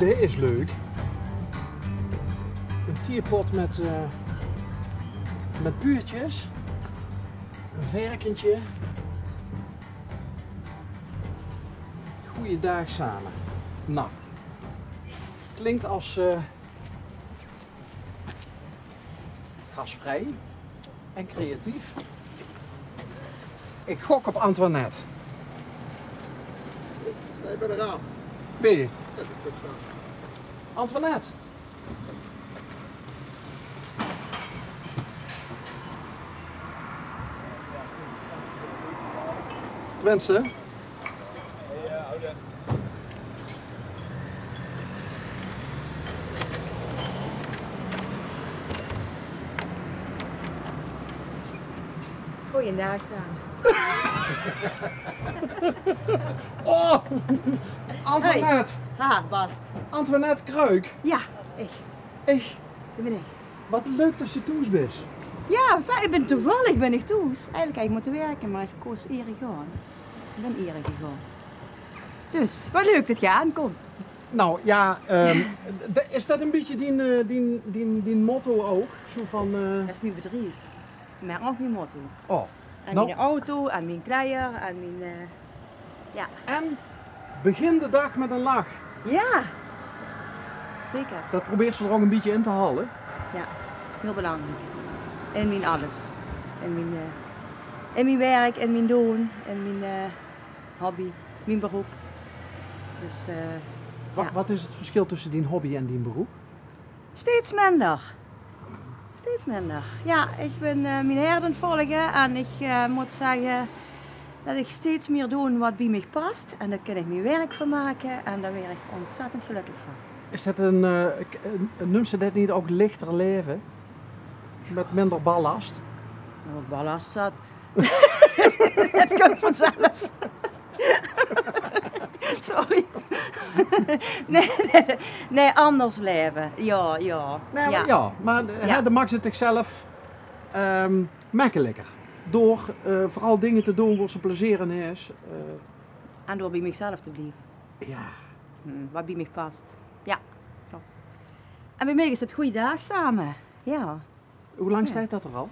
dit is leuk. Een tierpot met buurtjes. Een varkentje. Goeiedag samen. Nou, klinkt als gastvrij en creatief. Ik gok op Antoinette. Sta je bij de raam? Ben je? Ja, dat klopt zo. Antoinette. Tenminste. Goeiedag samen. Oh, Antoinette. Ha, Bas. Antoinette Kruik. Ja, ik. Ik, Dat ben ik. wat leuk dat je thuis bent. Ja, ik ben toevallig ben ik thuis. Eigenlijk had ik moeten werken, maar ik koos eerder gaan. Ik ben eerder gegaan. Dus, wat leuk dat je aankomt. Nou ja, is dat een beetje die motto ook? Zo van, Dat is mijn bedrijf. Maar ook mijn motto. oh, En nou, mijn auto, en mijn kleier, en mijn... ja. en begin de dag met een lach. Ja. Zeker. Dat probeert ze er ook een beetje in te halen. Ja, heel belangrijk. En mijn alles. En mijn werk, en mijn doen, en mijn hobby, mijn beroep. Dus ja. Wat is het verschil tussen die hobby en die beroep? Steeds minder. Steeds minder. Ja, ik ben mijn herden volgen en ik moet zeggen dat ik steeds meer doe wat bij mij past. En daar kan ik mijn werk van maken en daar ben ik ontzettend gelukkig van. Is dat noemt ze dat niet ook lichter leven? Met minder ballast? Wat ballast zat. Het komt vanzelf. Sorry. Nee, anders leven. Ja. Nee, maar dan maakt het zichzelf makkelijker. Door vooral dingen te doen waar ze plezier in is. En door bij mezelf te blijven. Ja. Wat bij mij past. Ja, klopt. En bij mij is het goede dag samen. Ja. Hoe lang Ja. staat dat er al?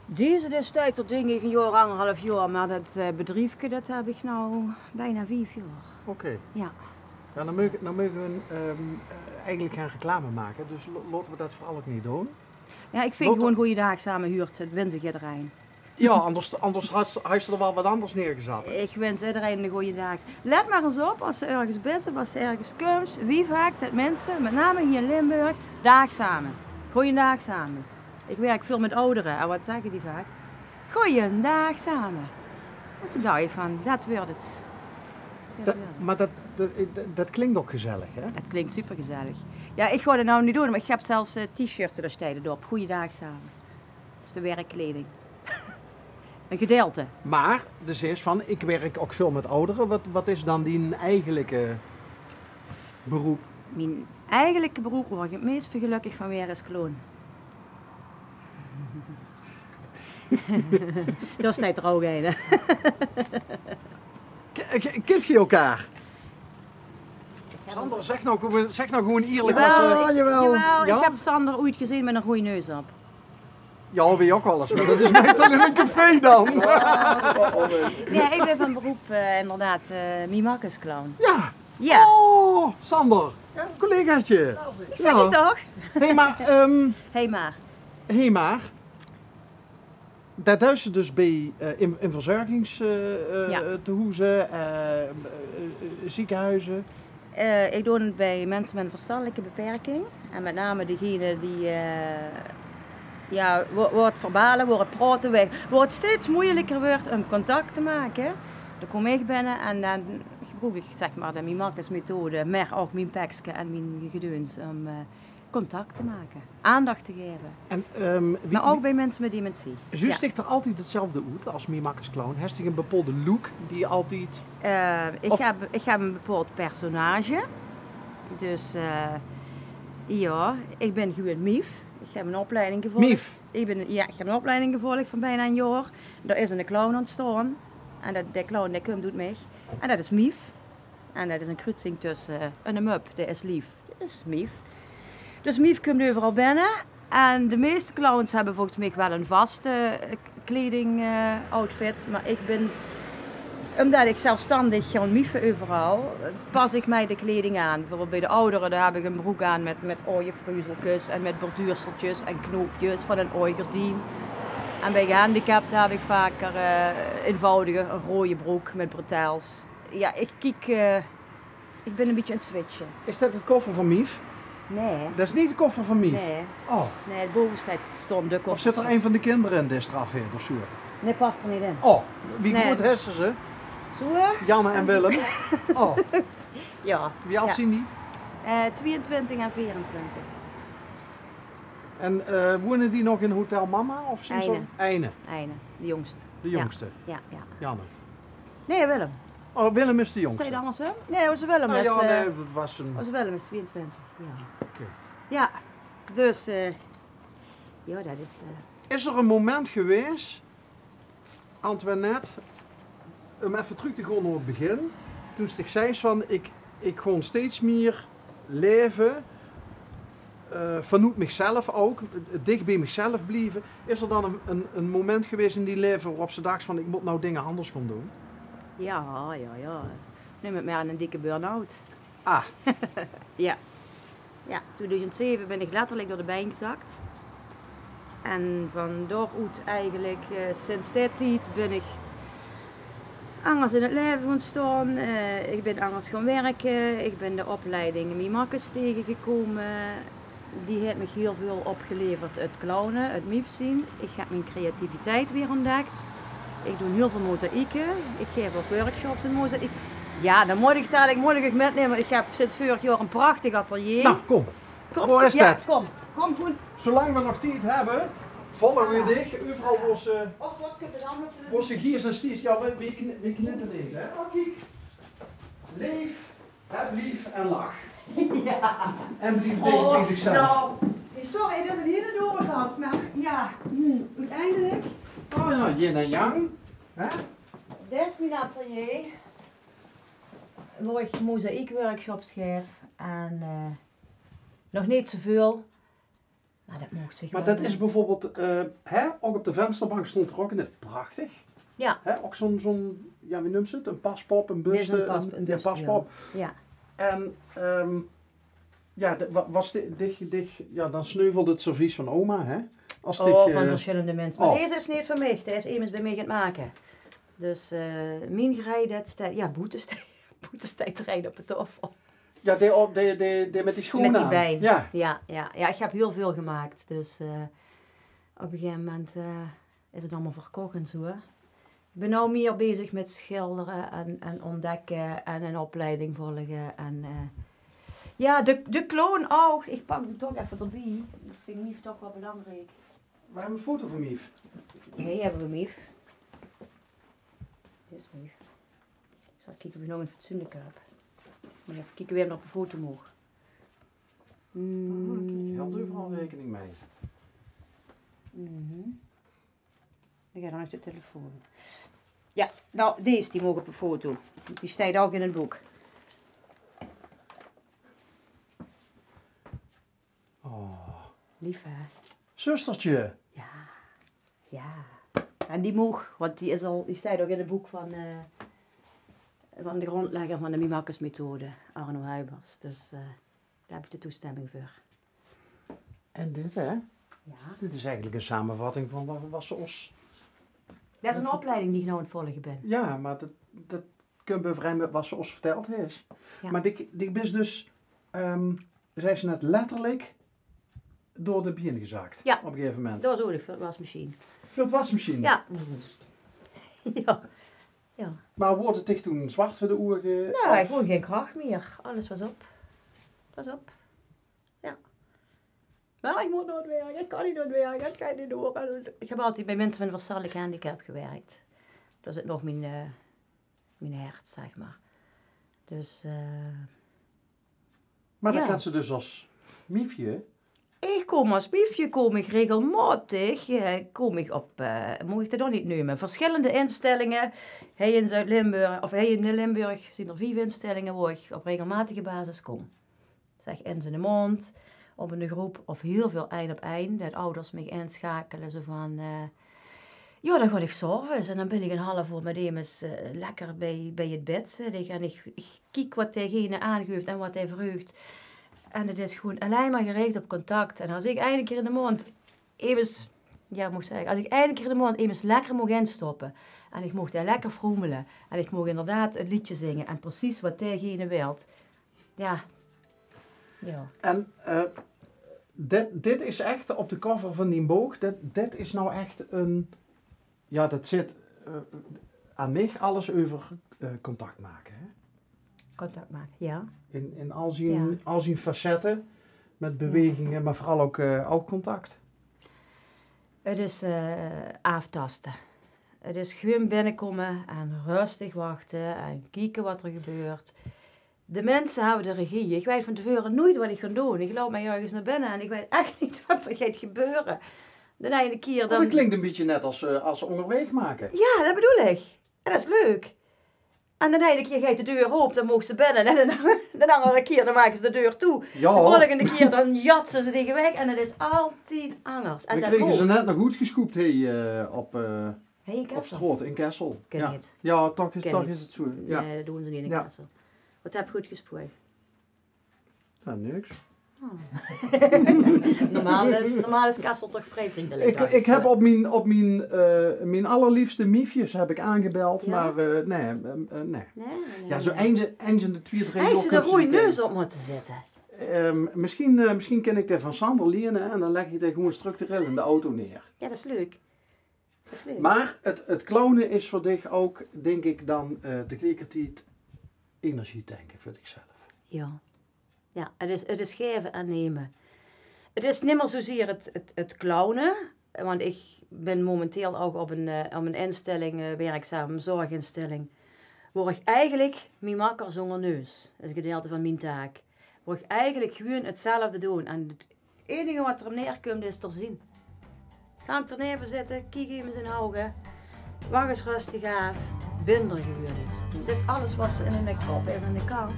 Deze destijds tot denk ik een jaar, 1,5 jaar, maar dat bedrijfje dat heb ik nou bijna 5 jaar. Oké. Ja. Ja, dan mogen we eigenlijk geen reclame maken, dus laten we dat vooral ook niet doen. Ja, ik vind gewoon goede dag samen huurt, het wens ik iedereen. Ja, anders had ze er wel wat anders neergezet. Ik wens iedereen een goede dag. Let maar eens op als ze ergens bent of als ze ergens komt, wie vaak dat mensen, met name hier in Limburg, dag samen. Goeiedag samen. Ik werk veel met ouderen en wat zeggen die vaak? Goeiedag samen. En toen dacht ik van, dat wordt het. Maar dat klinkt ook gezellig, hè? Dat klinkt super gezellig. Ja, ik ga dat nou niet doen, maar ik heb zelfs t-shirts er stijden op. Goeiedag samen. Dat is de werkkleding. Een gedeelte. Maar, dus is van, ik werk ook veel met ouderen. Wat is dan die eigenlijke beroep? Mijn eigenlijke beroep waar ik het meest gelukkig van weer is kloon. Daar staat er ook een. Kent je elkaar? Sander, zeg nou gewoon eerlijk. Jawel. Ja? Ja? Ik heb Sander ooit gezien met een goede neus op. Ja, weet je ook wel eens. Maar dat is meestal in een café dan. Ja, ik ben van beroep inderdaad mimakkersclown. Ja. Ja. Oh, Sander. Ja, collegaatje. Zeg je toch? Hé, maar... Hey maar. Dat thuis dus bij in verzorgingstehuizen, ziekenhuizen. Ik doe het bij mensen met een verstandelijke beperking. En met name degene die wordt verbalen, wordt praten weg. Wordt steeds moeilijker wordt om contact te maken. Dan kom ik binnen en dan gebruik ik zeg maar de mimakkersmethode, maar ook mijn pekske en mijn gedeuns om contact te maken, aandacht te geven. En, maar ook bij mensen met dementie. Zo stikt er altijd hetzelfde uit als mimakkersclown. Heeft hij een bepaalde look die je altijd... Ik heb een bepaald personage. Dus ja, ik ben gewoon Mief. Ik heb een opleiding gevolgd. Mief? Ik heb een opleiding gevolgd van bijna een jaar. Er is een clown ontstaan. En de clown die komt doet mij. En dat is Mief. En dat is een kruising tussen een mup, dat is Lief. Dat is Mief. Dus Mief komt overal binnen. En de meeste clowns hebben volgens mij wel een vaste kleding-outfit. Maar ik ben, omdat ik zelfstandig ga mieven overal, pas ik mij de kleding aan. Bijvoorbeeld bij de ouderen daar heb ik een broek aan met ooienfreuzeltjes en met borduurseltjes en knoopjes van een ooigerdien. En bij gehandicapten heb ik vaker eenvoudige, een rode broek met bretels. Ja, ik ben een beetje aan het switchen. Is dat het koffer van Mief? Nee. Dat is niet de koffer van Mief? Nee. Oh. Nee, het bovenste stond de koffer. Of zit er een van de kinderen in deze strafheer of zo? Nee, past er niet in. Oh, wie Nee. goed hessen ze? Zo? Janne en Willem. Oh, Ja. wie had zien die? 22 en 24. En wonen die nog in Hotel Mama? Of zo? Eine. Eine, Eine, de jongste. de jongste. Ja, ja. Janne. Nee, Willem. Oh, Willem is de Zei jongste. je dat andersom? Nee, dat was Willem. Nou, Dat is, ja, nee, dat was een... was Willem is 22. Ja. Oké. Ja, dus ja, dat is. Is er een moment geweest, Antoinette, om even terug te gaan naar het begin, toen ik zei van ik gewoon steeds meer leven, vanuit mezelf ook, dicht bij mezelf blijven. Is er dan een moment geweest in die leven waarop ze dacht van ik moet nou dingen anders gaan doen? Ja. Nu met mij aan een dikke burn-out. Ah, Ja. Ja, 2007 ben ik letterlijk door de been gezakt. En van daaruit eigenlijk, sinds die tijd ben ik anders in het leven gaan staan. Ik ben anders gaan werken. Ik ben de opleiding Mimakkes tegengekomen. Die heeft me heel veel opgeleverd. Het clownen, het miefzien. Ik heb mijn creativiteit weer ontdekt. Ik doe heel veel mozaïeken. Ik geef ook workshops in mozaïek. Ja, dan moet ik dadelijk metnemen. Ik heb sinds vorig jaar een prachtig atelier. nou kom. Kom, Waar is ja, dat? Kom goed. Zolang we nog tijd hebben, volgen we dich. Overal Och, wat kun je dan nog waar ze giers en stiers, ja, we knippen dit, hè. Oh, kijk. Leef, heb lief en lach. Ja. En blijf dicht bij zichzelf. Nou, sorry dat het hier door gaat, maar ja, uiteindelijk. Oh ja, yin en yang. Hè? Dit is mijn atelier. Waar ik mozaïekworkshops geef. En nog niet zoveel. Maar dat mocht zich Maar wel dat is bijvoorbeeld, hè, ook op de vensterbank stond er ook net prachtig. Ja. Hè, ook zo'n, ja, wie noemt ze het? Een paspop, een Dit is buste. een buste, paspop. Ja. En ja, ja, dan sneuvelde het servies van oma, hè? Als Van verschillende mensen. Maar oh. deze is niet van mij. Deze is immers bij mij gaan maken. Dus mijn gerij, dat staat, ja, boetestijd rijden op de tafel. Ja, die met die schoenen Met die aan. bij. Ja. Ja, ik heb heel veel gemaakt. Dus op een gegeven moment is het allemaal verkocht en zo. Hè. Ik ben nu meer bezig met schilderen en ontdekken en een opleiding volgen. En, ja, de clown ook. Ik pak hem toch even erbij. Dat vind ik Mief toch wel belangrijk. We hebben een foto van Mief. Nee, hebben we Mief. Dit is Mief. Ik zal kijken of ik nog een fatsoenlijk heb. Maar even kijken weer op de foto mogen. Ik had overal rekening mee. Ik ga dan uit de telefoon. Ja, nou, deze die mogen op een foto. Die staat ook in het boek. Oh. Lief hè? Zustertje. Ja. En die moeg, want die staat ook in het boek van de grondlegger van de Mimakkes methode, Arno Huibers. Dus daar heb ik de toestemming voor. En dit, hè? Ja. Dit is eigenlijk een samenvatting van wat was os. Dat is een opleiding die ik nou aan het volgen ben. Ja, maar dat kun je vrij met wat ze ons verteld is. Ja. Maar die is dus, zei ze net letterlijk, door de begin gezakt. Ja. Op een gegeven moment. Dat was ook de wasmachine. Veel het wasmachine. Ja. Ja. Maar wordt het echt toen zwart voor de ogen? Nou, ik voel geen kracht meer. Alles was op. Was op. Ja. Maar ik moet nooit werken, ik kan niet nooit werken, ik kan niet door. Ik heb altijd bij mensen met een verstandelijk handicap gewerkt. Dat is het nog mijn hart, zeg maar. Dus, Maar dan ja. kan ze dus als Miefje Ik kom als biefje, kom ik regelmatig, kom ik op, moet ik dat dan niet nemen, verschillende instellingen. Hij in Zuid-Limburg, of hij in Limburg, zijn er 5 instellingen waar ik op regelmatige basis kom. Zeg in zijn mond, op een groep, of heel veel eind op eind, dat ouders me inschakelen, zo van, ja, dan ga ik zorgen en dan ben ik een half uur met hem eens lekker bij het bed zitten en ik kijk wat diegene aangeeft en wat hij vraagt. En het is gewoon alleen maar gericht op contact. En als ik een keer in de maand even, ja, moet ik zeggen, als ik een keer in de maand even lekker mag instoppen. En ik mocht daar lekker froemelen. En ik mocht inderdaad een liedje zingen. En precies wat diegene wilt. Ja. Ja. En dit is echt op de cover van die boog. Dit is nou echt een... Ja, dat zit aan mij alles over contact maken. Hè? Contact maken, ja. In al zijn facetten. Met bewegingen, maar vooral ook oogcontact. Het is aftasten. Het is gewoon binnenkomen en rustig wachten en kijken wat er gebeurt. De mensen hebben de regie. Ik weet van tevoren nooit wat ik ga doen. Ik loop mij ergens naar binnen en ik weet echt niet wat er gaat gebeuren. De ene keer dan... Dat klinkt een beetje net als onderweg maken. Ja, dat bedoel ik. En dat is leuk. En de ene keer gaat de deur open, dan mogen ze binnen. En de andere keer dan maken ze de deur toe. Ja. De volgende keer dan jatsen ze tegen weg. En het is altijd anders. En we kregen ze net nog goed gescoopt op Stroot in Kessel. Ken ja. niet. Ja, toch is het zo. Ja. Nee, dat doen ze niet in Kessel. Wat heb je goed gesproken? Ja, niks. Oh. normaal is Kessel toch vrij vriendelijk. Ik heb op mijn allerliefste miefjes heb ik aangebeld, ja? maar nee. Ja, zo eens in de 2-3 jaar. Hij is er een goede neus op moeten zetten. Misschien ken ik dat van Sander lenen en dan leg je het gewoon structureel in de auto neer. Ja, dat is leuk. Maar het clownen is voor dich ook, denk ik, dan tegelijkertijd energie tanken voor zichzelf. Ja. Ja, het is geven en nemen. Het is niet meer zozeer het clownen, want ik ben momenteel ook op een instelling werkzaam, een zorginstelling, waar ik eigenlijk mijn makker zonder neus, dat is een gedeelte van mijn taak, waar ik eigenlijk gewoon hetzelfde doe. En het enige wat er op neerkomt is te zien. Ga ik er neer zitten, kijk hem in zijn ogen, wacht eens rustig af, binder gewoon is. Er zit alles wat in mijn kop is aan de kank.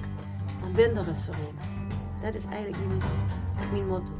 En binder is voor eens. Dat is eigenlijk mijn motto.